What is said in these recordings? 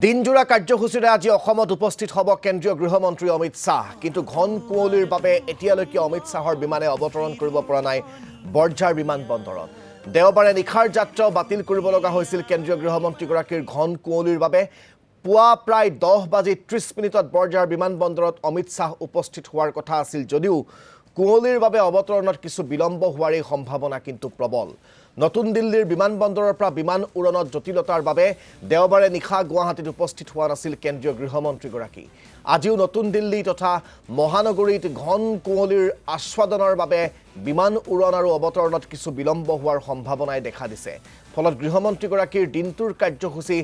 দিনজোৰা কাৰ্যসূচীৰে আজি অসমত উপস্থিত হ'ব কেন্দ্ৰীয় গৃহমন্ত্ৰী অমিত শ্বাহ কিন্তু ঘন কুঁৱলীৰ বাবে এতিয়ালৈকে অমিত শ্বাহৰ বিমানে অৱতৰণ কৰিব পৰা নাই বৰঝাৰ বিমানবন্দৰত দেওবাৰে নিশাৰ যাত্ৰাও বাতিল কৰিব লগা হৈছিল কেন্দ্ৰীয় গৃহমন্ত্ৰীগৰাকীৰ ঘন কুঁৱলীৰ বাবে পুৱা প্ৰায় 10:30 বৰঝাৰ বিমানবন্দৰত অমিত শ্বাহ উপস্থিত হোৱাৰ কথা আছিল যদিও কুঁৱলীৰ বাবে অৱতৰণত কিছু বিলম্ব হোৱাৰ সম্ভাৱনা কিন্তু প্ৰবল নতুন দিল্লীৰ বিমানবন্দৰৰ পৰা বিমান উৰণত জটিলতাৰ বাবে দেওবাৰে নিশা গুৱাহাটীত উপস্থিত হোৱা নাছিল কেন্দ্ৰীয় গৃহমন্ত্ৰীগৰাকী আজিও নতুন দিল্লী তথা মহানগৰীত ঘন কুঁৱলীৰ আস্বাদনৰ বাবে বিমান উৰণ আৰু অৱতৰণত কিছু বিলম্ব হোৱাৰ সম্ভাৱনাই দেখা দিছে ফলত গৃহমন্ত্ৰীগৰাকীৰ দিনটোৰ কাৰ্যসূচী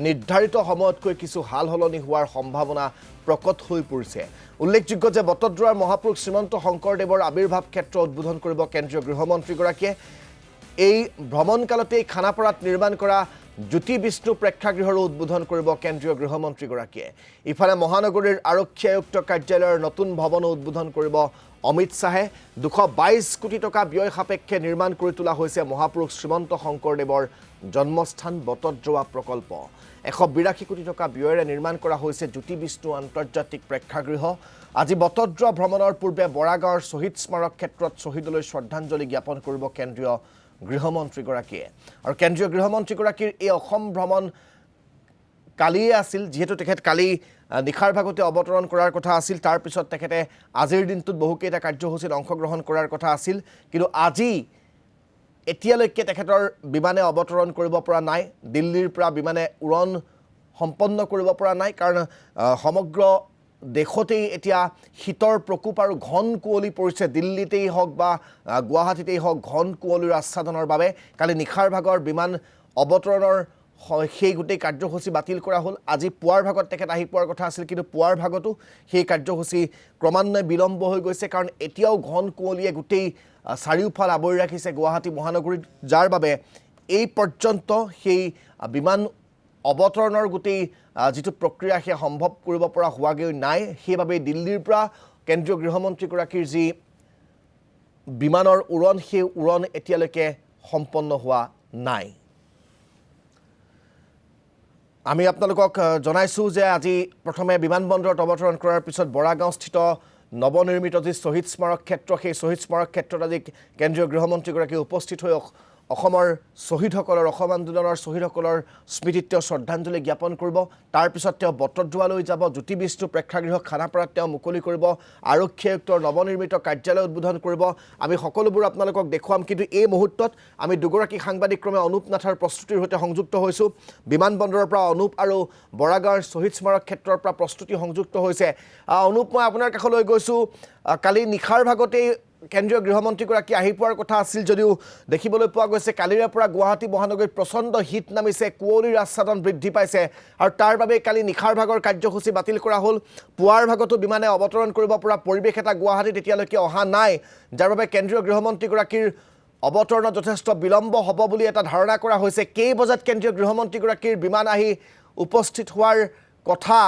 নিৰ্ধাৰিত সময়তকৈ কিছু হালহলনি হোৱাৰ সম্ভাৱনা প্ৰকট হৈ পৰিছে উল্লেখযোগ্য যে বটদ্ৰৱাৰ মহাপুৰুষ শ্ৰীমন্ত শংকৰদেৱৰ আবিৰ্ভাৱ ক্ষেত্ৰ উদ্বোধন কৰিব কেন্দ্ৰীয় গৃহমন্ত্ৰীগৰাকীয়ে এই ভ্ৰমণকালতেই খানাপাৰাত নিৰ্মাণ কৰা জ্যোতি বিষ্ণু প্ৰেক্ষাগৃহৰ উদ্বোধন কৰিব কেন্দ্ৰীয় গৃহমন্ত্ৰীগৰাকীয়ে ইফালে মহানগৰীৰ আৰক্ষী আয়ুক্ত কাৰ্যালয়ৰ নতুন ভৱনো উদ্বোধন কৰিব অমিত শ্বাহে 222 কোটি টকা ব্যয় সাপেক্ষে নিৰ্মাণ কৰি তোলা হৈছে মহাপুৰুষ শ্ৰীমন্ত শংকৰদেৱৰ জন্মস্থান বটদ্ৰৱা প্ৰকল্প 182 কোটি টকা ব্যয়েৰে নিৰ্মাণ কৰা হৈছে জ্যোতি বিষ্ণু আন্তৰ্জাতিক প্ৰেক্ষাগৃহ আজি বটদ্ৰৱা ভ্ৰমণৰ পূৰ্বে বৰাগাঁৱৰ শ্বহীদ স্মাৰক ক্ষেত্ৰত শ্বহীদলৈ শ্ৰদ্ধাঞ্জলি জ্ঞাপন কৰিব কেন্দ্ৰীয় গৃহমন্ত্ৰীগৰাকীয়ে আৰু কেন্দ্ৰীয় গৃহমন্ত্ৰীগৰাকীৰ এই অসম ভ্ৰমণ কালিয়ে আছিল যেহেতু তেখেত কালি নিশাৰ ভাগতে অৱতৰণ কৰাৰ কথা আছিল তাৰ পিছত তেখেতে আজিৰ দিনটোত বহুকেইটা কাৰ্যসূচীত অংশগ্ৰহণ কৰাৰ কথা আছিল কিন্তু আজি এতিয়ালৈকে তেখেতৰ বিমানে অৱতৰণ কৰিব পৰা নাই দিল্লীৰ পৰা বিমানে উৰণ সম্পন্ন কৰিব পৰা নাই কাৰণ সমগ্ৰ দেশতেই এতিয়া শীতৰ প্ৰকোপ আৰু ঘন কুঁৱলী পৰিছে দিল্লীতেই হওক বা গুৱাহাটীতেই হওক ঘন কুঁৱলীৰ আচ্ছাদনৰ বাবে কালি নিশাৰ ভাগৰ বিমান অৱতৰণৰ সেই গোটেই কাৰ্যসূচী বাতিল কৰা হ'ল আজি পুৱাৰ ভাগত তেখেত আহি পোৱাৰ কথা আছিল কিন্তু পুৱাৰ ভাগতো সেই কাৰ্যসূচী ক্ৰমান্বয়ে বিলম্ব হৈ গৈছে কাৰণ এতিয়াও ঘন কুঁৱলীয়ে গোটেই চাৰিওফাল আৱৰি ৰাখিছে গুৱাহাটী মহানগৰীত যাৰ বাবে এই পৰ্যন্ত সেই বিমান অৱতৰণৰ গোটেই যিটো প্ৰক্ৰিয়া সেই সম্ভৱ কৰিব পৰা হোৱাগৈ নাই সেইবাবে দিল্লীৰ পৰা কেন্দ্ৰীয় গৃহমন্ত্ৰীগৰাকীৰ যি বিমানৰ উৰণ সেই উৰণ এতিয়ালৈকে সম্পন্ন হোৱা নাই আমি আপোনালোকক জনাইছোঁ যে আজি প্ৰথমে বিমানবন্দৰত অৱতৰণ কৰাৰ পিছত বৰাগাঁওস্থিত নৱনিৰ্মিত যি শ্বহীদ স্মাৰক ক্ষেত্ৰ সেই শ্বহীদ স্মাৰক ক্ষেত্ৰত আজি কেন্দ্ৰীয় গৃহমন্ত্ৰীগৰাকী উপস্থিত হৈ অসমৰ শ্বহীদসকলৰ অসম আন্দোলনৰ শ্বহীদসকলৰ স্মৃতিত তেওঁ শ্ৰদ্ধাঞ্জলি জ্ঞাপন কৰিব তাৰপিছত তেওঁ বটদ্ৰৱালৈ যাব জ্যোতি বিষ্ণু প্ৰেক্ষাগৃহ খানাপাৰাত তেওঁ মুকলি কৰিব আৰক্ষী আয়ুক্তৰ নৱনিৰ্মিত কাৰ্যালয় উদ্বোধন কৰিব আমি সকলোবোৰ আপোনালোকক দেখুৱাম কিন্তু এই মুহূৰ্তত আমি দুগৰাকী সাংবাদিক ক্ৰমে অনুপ নাথৰ প্ৰস্তুতিৰ সৈতে সংযুক্ত হৈছোঁ বিমানবন্দৰৰ পৰা অনুপ আৰু বৰাগাঁৱৰ শ্বহীদ স্মাৰক ক্ষেত্ৰৰ পৰা প্ৰস্তুতি সংযুক্ত হৈছে অনুপ মই আপোনাৰ কাষলৈ গৈছোঁ কালি নিশাৰ ভাগতেই কেন্দ্ৰীয় গৃহমন্ত্ৰীগৰাকী আহি পোৱাৰ কথা আছিল যদিও দেখিবলৈ পোৱা গৈছে কালিৰে পৰা গুৱাহাটী মহানগৰীত প্ৰচণ্ড শীত নামিছে কুঁৱলীৰ আচ্ছাদন বৃদ্ধি পাইছে আৰু তাৰ বাবে কালি নিশাৰ ভাগৰ কাৰ্যসূচী বাতিল কৰা হ'ল পুৱাৰ ভাগতো বিমানে অৱতৰণ কৰিব পৰা পৰিৱেশ এটা গুৱাহাটীত এতিয়ালৈকে অহা নাই যাৰ বাবে কেন্দ্ৰীয় গৃহমন্ত্ৰীগৰাকীৰ অৱতৰণত যথেষ্ট বিলম্ব হ'ব বুলি এটা ধাৰণা কৰা হৈছে কেই বজাত কেন্দ্ৰীয় গৃহমন্ত্ৰীগৰাকীৰ বিমান আহি উপস্থিত হোৱাৰ কথা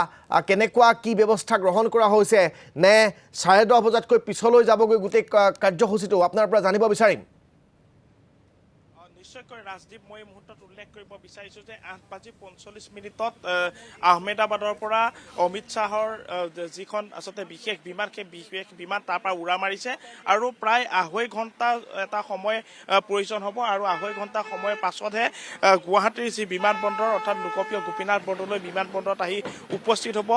কেনেকুৱা কি ব্যৱস্থা গ্ৰহণ কৰা হৈছে নে 10:30 বজাতকৈ পিছলৈ যাবগৈ গোটেই কাৰ্যসূচীটো আপোনাৰ পৰা জানিব বিচাৰিম নিশ্চয়কৈ ৰাজদীপ মই এই মুহূৰ্তত উল্লেখ কৰিব বিচাৰিছোঁ যে 8:45 আহমেদাবাদৰ পৰা অমিত শ্বাহৰ যিখন আচলতে বিশেষ বিমান সেই বিশেষ বিমান তাৰ পৰা উৰা মাৰিছে আৰু প্ৰায় 2.5 ঘণ্টা এটা সময় প্ৰয়োজন হ'ব আৰু 2.5 ঘণ্টা সময়ৰ পাছতহে গুৱাহাটীৰ যি বিমানবন্দৰ অৰ্থাৎ লোকপ্ৰিয় গোপীনাথ বৰদলৈ বিমানবন্দৰত আহি উপস্থিত হ'ব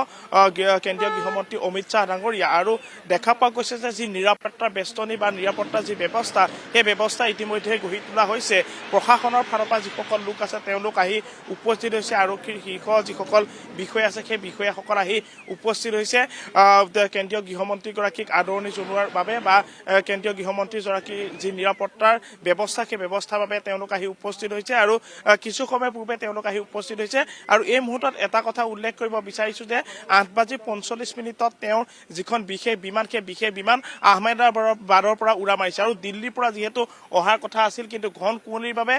কেন্দ্ৰীয় গৃহমন্ত্ৰী অমিত শ্বাহ ডাঙৰীয়া আৰু দেখা পোৱা গৈছে যে যি নিৰাপত্তাৰ বেষ্টনী বা নিৰাপত্তাৰ যি ব্যৱস্থা সেই ব্যৱস্থা ইতিমধ্যে গঢ়ি তোলা হৈছে প্ৰশাসনৰ ফালৰ পৰা যিসকল লোক আছে তেওঁলোক আহি উপস্থিত হৈছে আৰক্ষীৰ শীৰ্ষ যিসকল বিষয়া আছে সেই বিষয়াসকল আহি উপস্থিত হৈছে কেন্দ্ৰীয় গৃহমন্ত্ৰীগৰাকীক আদৰণি জনোৱাৰ বাবে বা কেন্দ্ৰীয় গৃহমন্ত্ৰীগৰাকীৰ যি নিৰাপত্তাৰ ব্যৱস্থা সেই ব্যৱস্থাৰ বাবে তেওঁলোক আহি উপস্থিত হৈছে আৰু কিছু সময় পূৰ্বে তেওঁলোক আহি উপস্থিত হৈছে আৰু এই মুহূৰ্তত এটা কথা উল্লেখ কৰিব বিচাৰিছোঁ যে 8:45 তেওঁৰ যিখন বিশেষ বিমান সেই বিশেষ বিমান আহমেদাবাদৰ পৰা উৰা মাৰিছে আৰু দিল্লীৰ পৰা যিহেতু অহাৰ কথা আছিল কিন্তু ঘন কুঁৱলীৰ বাবে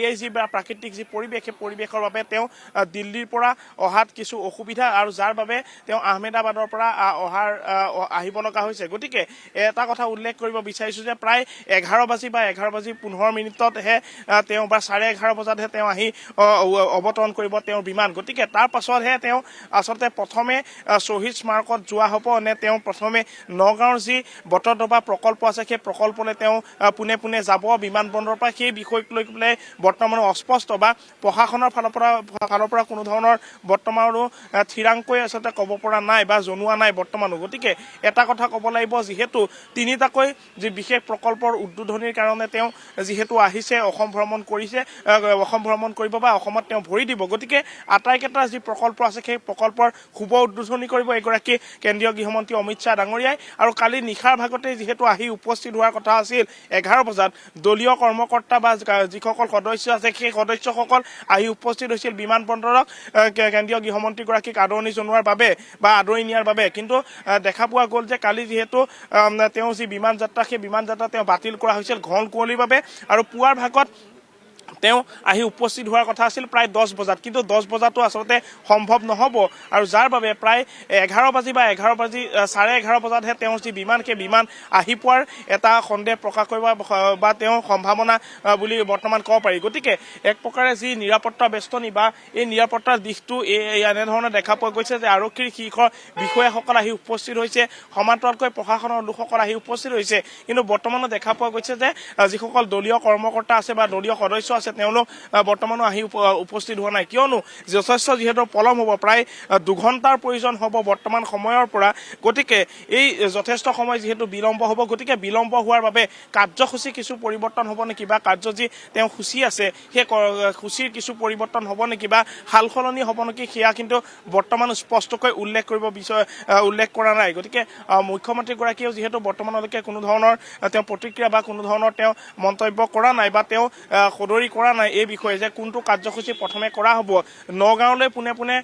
এই যি প্ৰাকৃতিক যি পৰিৱেশ সেই পৰিৱেশৰ বাবে তেওঁ দিল্লীৰ পৰা অহাত কিছু অসুবিধা আৰু যাৰ বাবে তেওঁ আহমেদাবাদৰ পৰা আহিব লগা হৈছে গতিকে এটা কথা উল্লেখ কৰিব বিচাৰিছোঁ যে প্ৰায় 11 বাজি বা 11:15 তেওঁ বা 11:30 বজাতহে তেওঁ আহি অৱতৰণ কৰিব তেওঁৰ বিমান গতিকে তাৰ পাছতহে তেওঁ আচলতে প্ৰথমে শ্বহীদ স্মাৰকত যোৱা হ'ব নে তেওঁ প্ৰথমে নগাঁৱৰ যি বটদ্ৰৱা প্ৰকল্প আছে সেই প্ৰকল্পলৈ তেওঁ পোনে পোনে যাব বিমানবন্দৰৰ পৰা সেই বিষয়ক লৈ পেলাই বৰ্তমানো অস্পষ্ট বা প্ৰশাসনৰ ফালৰ পৰা কোনো ধৰণৰ বৰ্তমানো থিৰাংকৈ আচলতে ক'ব পৰা নাই বা জনোৱা নাই বৰ্তমানো গতিকে এটা কথা ক'ব লাগিব যিহেতু তিনিটাকৈ যি বিশেষ প্ৰকল্পৰ উদ্বোধনীৰ কাৰণে তেওঁ যিহেতু আহিছে অসম ভ্ৰমণ কৰিব বা অসমত তেওঁ ভৰি দিব গতিকে আটাইকেইটা যি প্ৰকল্প আছে সেই প্ৰকল্পৰ শুভ উদ্বোধনী কৰিব এগৰাকী কেন্দ্ৰীয় গৃহমন্ত্ৰী অমিত শ্বাহ ডাঙৰীয়াই আৰু কালি নিশাৰ ভাগতে যিহেতু আহি উপস্থিত হোৱাৰ কথা আছিল 11 বজাত দলীয় কৰ্মকৰ্তা বা যিসকল সদস্য আছে সেই সদস্যসকল আহি উপস্থিত হৈছিল বিমানবন্দৰত কেন্দ্ৰীয় গৃহমন্ত্ৰীগৰাকীক আদৰণি জনোৱাৰ বাবে বা আদৰি নিয়াৰ বাবে কিন্তু দেখা পোৱা গ'ল যে কালি যিহেতু তেওঁ যি বিমান যাত্ৰা সেই বিমান যাত্ৰা তেওঁ বাতিল কৰা হৈছিল ঘন কুঁৱলীৰ বাবে আৰু পুৱাৰ ভাগত তেওঁ আহি উপস্থিত হোৱাৰ কথা আছিল প্ৰায় 10 বজাত কিন্তু 10 বজাতো আচলতে সম্ভৱ নহ'ব আৰু যাৰ বাবে প্ৰায় 11 বাজি বা 11:30 বজাতহে তেওঁৰ যি বিমান সেই বিমান আহি পোৱাৰ এটা সন্দেহ প্ৰকাশ কৰিব বা তেওঁ সম্ভাৱনা বুলি বৰ্তমান ক'ব পাৰি গতিকে এক প্ৰকাৰে যি নিৰাপত্তা বেষ্টনী বা এই নিৰাপত্তাৰ দিশটো এনেধৰণে দেখা পোৱা গৈছে যে আৰক্ষীৰ শীৰ্ষ বিষয়াসকল আহি উপস্থিত হৈছে সমান্তৰালকৈ প্ৰশাসনৰ লোকসকল আহি উপস্থিত হৈছে কিন্তু বৰ্তমানো দেখা পোৱা গৈছে যে যিসকল দলীয় কৰ্মকৰ্তা আছে বা দলীয় সদস্য আছে তেওঁলোক বৰ্তমানো আহি উপস্থিত হোৱা নাই কিয়নো যথেষ্ট যিহেতু পলম হ'ব প্ৰায় 2 ঘণ্টাৰ প্ৰয়োজন হ'ব বৰ্তমান সময়ৰ পৰা গতিকে এই যথেষ্ট সময় যিহেতু বিলম্ব হ'ব গতিকে বিলম্ব হোৱাৰ বাবে কাৰ্যসূচী কিছু পৰিৱৰ্তন হ'ব নেকি বা কাৰ্যসূচী তেওঁ সূচী আছে সেই সূচীৰ কিছু পৰিৱৰ্তন হ'ব নেকি বা সাল সলনি হ'ব নেকি সেয়া কিন্তু বৰ্তমান স্পষ্টকৈ উল্লেখ কৰা নাই গতিকে মুখ্যমন্ত্ৰীগৰাকীয়েও যিহেতু বৰ্তমানলৈকে কোনো ধৰণৰ তেওঁ প্ৰতিক্ৰিয়া বা কোনো ধৰণৰ তেওঁ মন্তব্য কৰা নাই বা তেওঁ সদৰি কৰা নাই এই বিষয়ে যে কোনটো কাৰ্যসূচী প্ৰথমে কৰা হ'ব নগাঁৱলৈ পোনে পোনে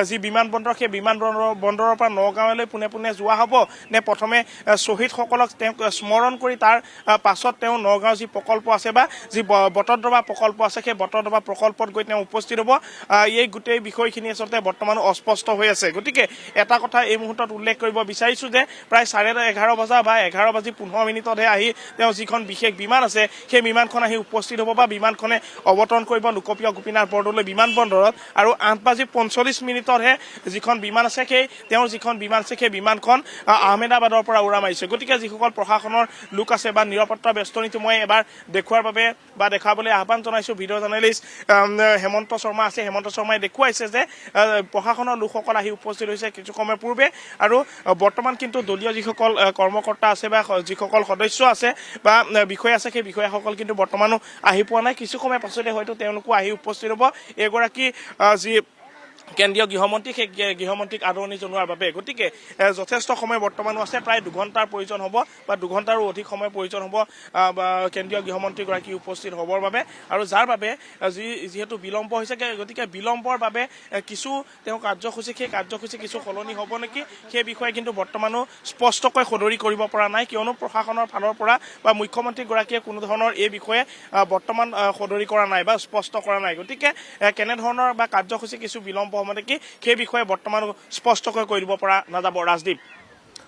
যি বিমানবন্দৰ সেই বিমানবন্দৰৰ পৰা নগাঁৱলৈ পোনে পোনে যোৱা হ'ব নে প্ৰথমে শ্বহীদসকলক তেওঁ স্মৰণ কৰি তাৰ পাছত তেওঁ নগাঁও যি প্ৰকল্প আছে বা যি বটদ্ৰৱা প্ৰকল্প আছে সেই বটদ্ৰৱা প্ৰকল্পত গৈ তেওঁ উপস্থিত হ'ব এই গোটেই বিষয়খিনি আচলতে বৰ্তমান অস্পষ্ট হৈ আছে গতিকে এটা কথা এই মুহূৰ্তত উল্লেখ কৰিব বিচাৰিছোঁ যে প্ৰায় 11:30 বজা বা 11:15 আহি তেওঁ যিখন বিশেষ বিমান আছে সেই বিমানখন আহি উপস্থিত হ'ব বা বিমানখনে অৱতৰণ কৰিব লোকপ্ৰিয় গোপীনাথ বৰদলৈ বিমানবন্দৰত আৰু 8:45 যিখন বিমান আছে তেওঁৰ যিখন বিমান আছে সেই বিমানখন আহমেদাবাদৰ পৰা উৰা মাৰিছে গতিকে যিসকল প্ৰশাসনৰ লোক আছে বা নিৰাপত্তা বেষ্টনীটো মই এবাৰ দেখুৱাৰ বাবে বা দেখাবলৈ আহ্বান জনাইছোঁ ভিডিঅ' জাৰ্নেলিষ্ট হেমন্ত শৰ্মা আছে হেমন্ত শৰ্মাই দেখুৱাইছে যে প্ৰশাসনৰ লোকসকল আহি উপস্থিত হৈছে কিছু সময় পূৰ্বে আৰু বৰ্তমান কিন্তু দলীয় যিসকল কৰ্মকৰ্তা আছে বা যিসকল সদস্য আছে বা বিষয়া আছে সেই বিষয়াসকল কিন্তু বৰ্তমানো আহি পোৱা নাই কিছু সময় পাছতে হয়তো তেওঁলোকো আহি উপস্থিত হ'ব এগৰাকী যি কেন্দ্ৰীয় গৃহমন্ত্ৰী সেই গৃহমন্ত্ৰীক আদৰণি জনোৱাৰ বাবে গতিকে যথেষ্ট সময় বৰ্তমানো আছে প্ৰায় 2 ঘণ্টাৰ প্ৰয়োজন হ'ব বা 2 ঘণ্টাৰো অধিক সময় প্ৰয়োজন হ'ব কেন্দ্ৰীয় গৃহমন্ত্ৰীগৰাকী উপস্থিত হ'বৰ বাবে আৰু যাৰ বাবে যিহেতু বিলম্ব হৈছে গতিকে বিলম্বৰ বাবে কিছু তেওঁ কাৰ্যসূচী সেই কাৰ্যসূচী কিছু সলনি হ'ব নেকি সেই বিষয়ে কিন্তু বৰ্তমানো স্পষ্টকৈ সদৰি কৰিব পৰা নাই কিয়নো প্ৰশাসনৰ ফালৰ পৰা বা মুখ্যমন্ত্ৰীগৰাকীয়ে কোনো ধৰণৰ এই বিষয়ে বৰ্তমান সদৰি কৰা নাই বা স্পষ্ট কৰা নাই গতিকে কেনেধৰণৰ বা কাৰ্যসূচী কিছু বিলম্ব হ'ব নেকি সেই বিষয়ে বৰ্তমান স্পষ্টকৈ কৈ দিব পৰা নাযাব ৰাজদীপ